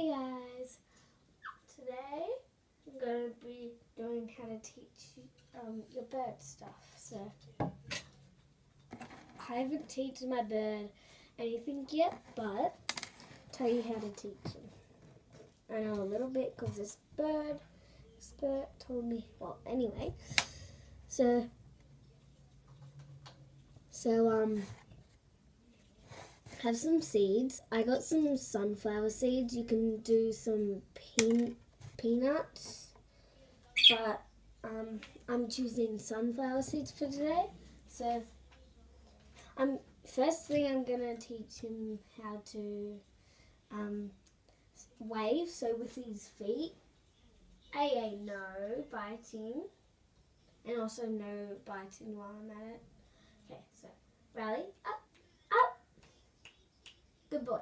Hey guys, today I'm going to be doing how to teach your bird stuff. So I haven't taught my bird anything yet, but I'll tell you how to teach him. I know a little bit because this bird told me. Well, anyway, so have some seeds. I got some sunflower seeds. You can do some peanuts, but I'm choosing sunflower seeds for today. So first thing I'm gonna teach him how to wave. So with his feet, no biting, and also no biting while I'm at it. Okay, so rally up, up. Good boy.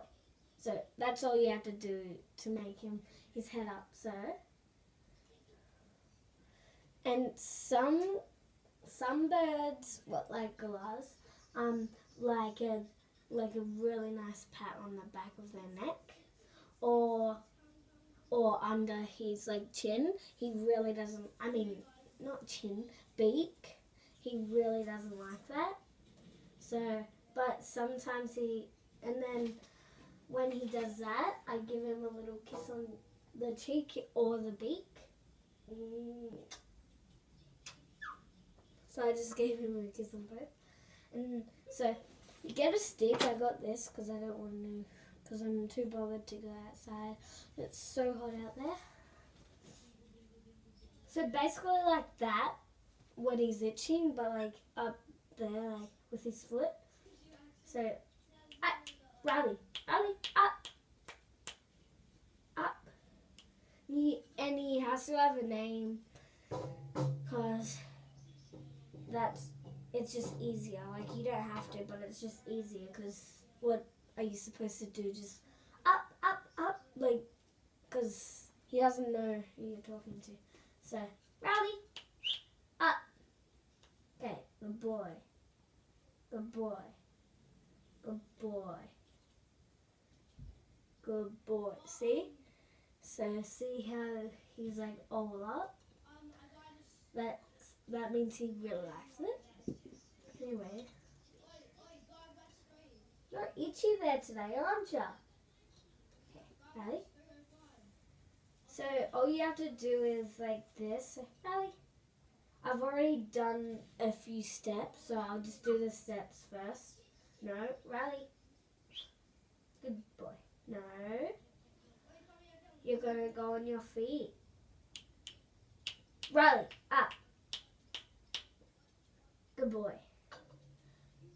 So that's all you have to do to make his head up. So, and some birds, like galahs, like a really nice pat on the back of their neck, or under his chin. He really doesn't. I mean, not chin, beak. He really doesn't like that. So, but sometimes and then when he does that, I give him a little kiss on the cheek or the beak. So I just gave him a kiss on both. And so you get a stick. I got this because I don't want to, because I'm too bothered to go outside. It's so hot out there. So basically like that, when he's itching, but up there, with his foot. So, rally, up. And he has to have a name, because it's just easier. You don't have to, but it's just easier, because what are you supposed to do? Just up, because he doesn't know who you're talking to. So, rally, up. Okay, good boy. Good boy. Good boy. Good boy. See? So see how he's all up? That means he really likes it. Anyway. You're itchy there today, aren't you? Okay, Rally. So all you have to do is this. Rally. I've already done a few steps, so I'll just do the steps first. No, rally. Good boy. No. You're going to go on your feet. Rally, up. Good boy.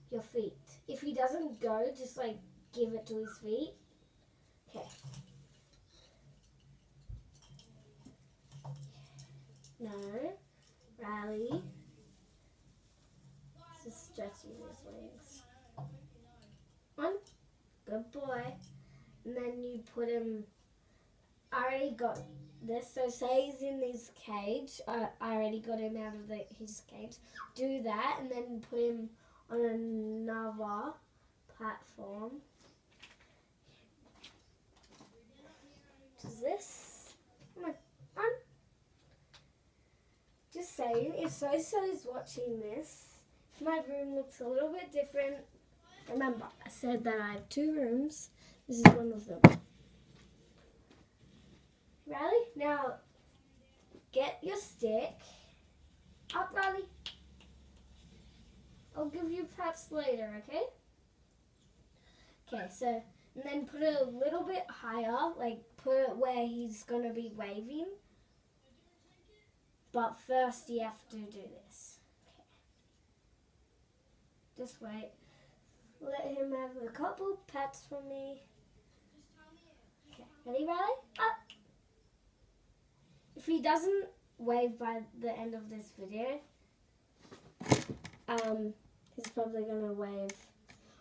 Your feet. If he doesn't go, just give it to his feet. Okay. No. Rally. Just stretching his wings. One. Good boy. And then you put him. I already got this. So say he's in his cage. I already got him out of his cage. Do that and then put him on another platform. Does this? Come on. Just saying, if So-So's watching this, my room looks a little bit different. Remember, I said that I have 2 rooms. This is one of them. Rally. Now, get your stick. Up, Rally. I'll give you pats later, okay? Okay, so, and then put it a little bit higher, put it where he's going to be waving. But first you have to do this. Okay. Just wait. Let him have a couple pats from me. Okay, ready, Riley? Up! If he doesn't wave by the end of this video, he's probably going to wave.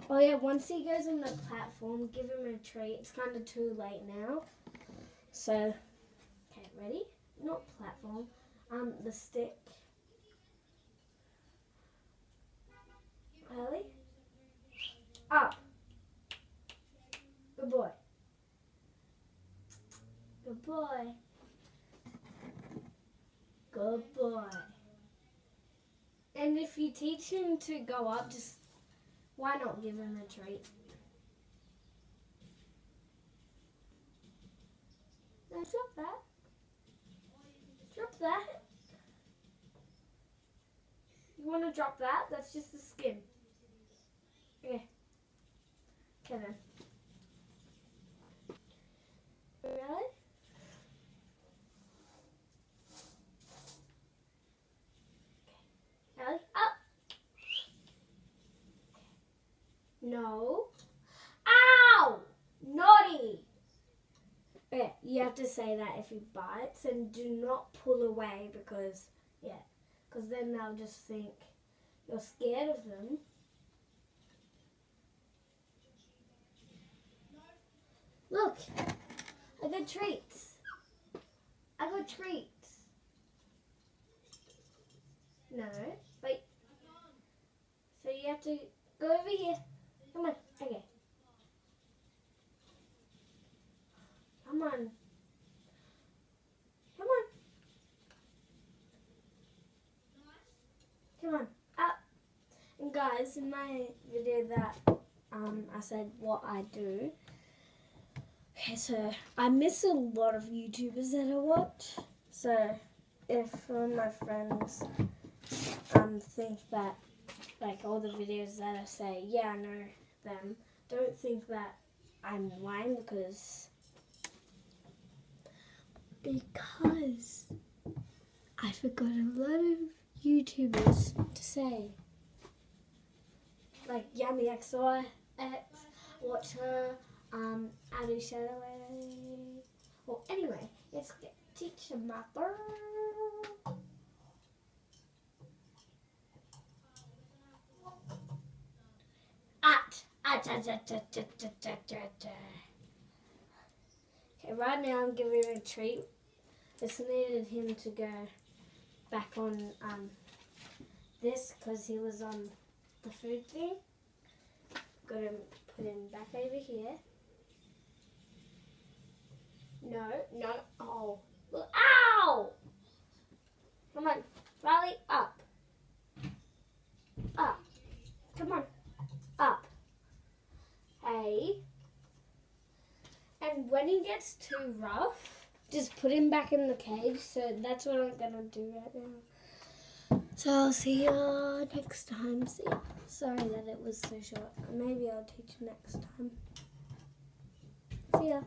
Oh yeah, once he goes on the platform, give him a treat. It's kind of too late now. So, okay, ready? Not platform. The stick. Ready? Up. Good boy. Good boy. Good boy. And if you teach him to go up, just why not give him a treat? No, drop that. Drop that. You want to drop that? That's just the skin. Okay. Okay then. Really? Ellie, up. No. Ow! Naughty! Okay, you have to say that if he bites, and do not pull away because then they'll just think you're scared of them. Look, I got treats. I got treats. No, wait. So you have to go over here. Come on, okay. Come on. Come on. Come on, up. And guys, in my video that I said what I do. Okay, so I miss a lot of YouTubers that I watch. So if one of my friends think that like all the videos that I say, yeah, I know them, don't think that I'm lying because I forgot a lot of YouTubers to say. Like Yummy XOX, watch her, Adu Shadoway. Well, anyway, let's get Teacher Mapper. Okay, right now I'm giving him a treat. Just needed him to go back on this because he was on the food thing. Got to put him back over here. No, oh. Look, ow! Come on, Riley, up. Up. Come on, up. Hey. And when he gets too rough, just put him back in the cage. So that's what I'm going to do right now. So I'll see you next time. See ya. Sorry that it was so short. Maybe I'll teach you next time. See ya.